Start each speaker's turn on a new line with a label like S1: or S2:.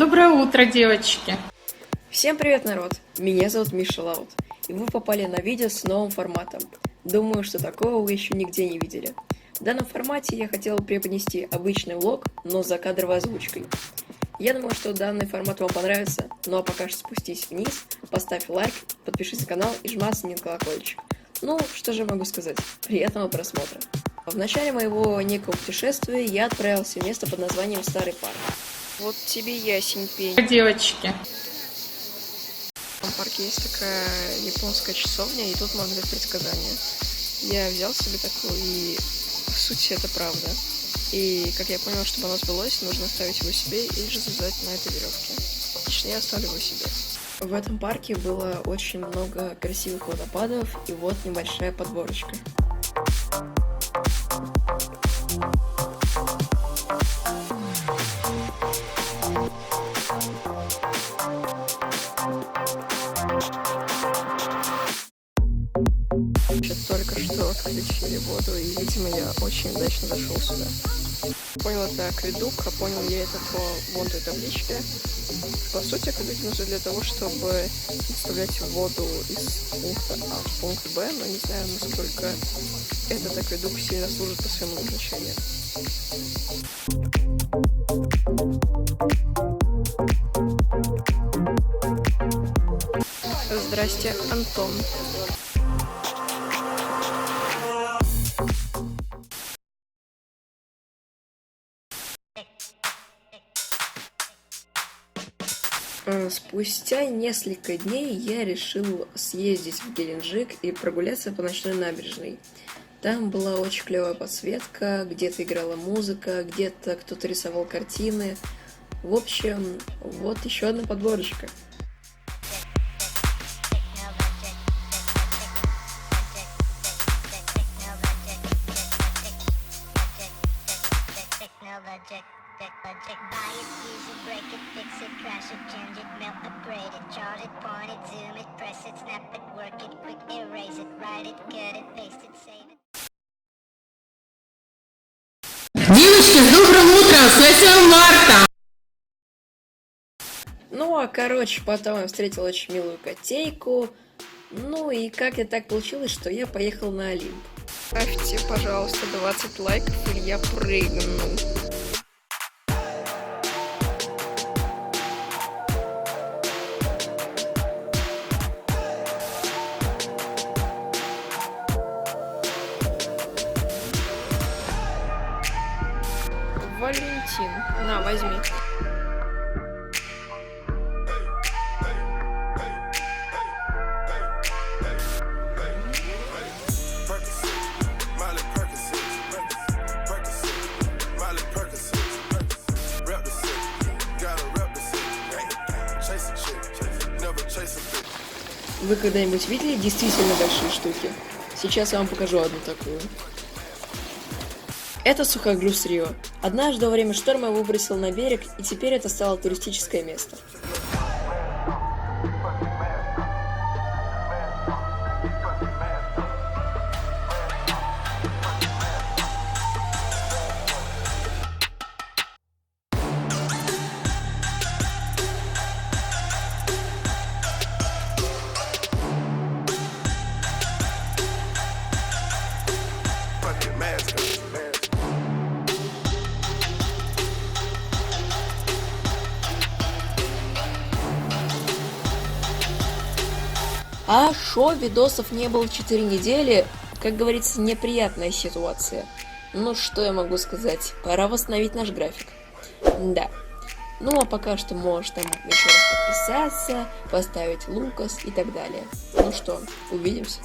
S1: Доброе утро, девочки!
S2: Всем привет, народ! Меня зовут Миша Лаут, и вы попали на видео с новым форматом. Думаю, что такого вы еще нигде не видели. В данном формате я хотел преподнести обычный влог, но с закадровой озвучкой. Я думаю, что данный формат вам понравится, ну а пока что спустись вниз, поставь лайк, подпишись на канал и жматься на колокольчик. Ну, что же могу сказать? Приятного просмотра! В начале моего некого путешествия я отправился в место под названием Старый парк. Вот тебе ясень пень.
S1: Девочки.
S2: В этом парке есть такая японская часовня, и тут можно дать предсказания. Я взял себе такую, и по сути это правда. И как я понял, чтобы оно сбылось, нужно оставить его себе или же завязать на этой веревке. Точнее, оставлю его себе. В этом парке было очень много красивых водопадов, и вот небольшая подборочка. Только что отключили воду, и, видимо, я очень удачно зашел сюда. Понял это акведук, а понял я это по вон той табличке. По сути, акведук нужен для того, чтобы доставлять воду из пункта А в пункт Б, но не знаю, насколько этот акведук сильно служит по своему назначению. Здрасте, Антон. Спустя несколько дней я решил съездить в Геленджик и прогуляться по ночной набережной. Там была очень клевая подсветка, где-то играла музыка, где-то кто-то рисовал картины. В общем, вот еще одна подборочка.
S1: Девочки, с добрым утром! С 8 марта!
S2: Ну, а короче, потом я встретил очень милую котейку. Ну и как-то так получилось, что я поехал на Олимп. Ставьте, пожалуйста, 20 лайков, или я прыгну. Валентин, на, возьми. Вы когда-нибудь видели действительно большие штуки? Сейчас я вам покажу одну такую. Это Сухоглюс Рио. Однажды во время шторма его выбросил на берег, и теперь это стало туристическое место. А шо, видосов не было 4 недели, как говорится, неприятная ситуация. Ну что я могу сказать, пора восстановить наш график. Да. Ну а пока что можешь там еще раз подписаться, поставить Лукас и так далее. Ну что, увидимся.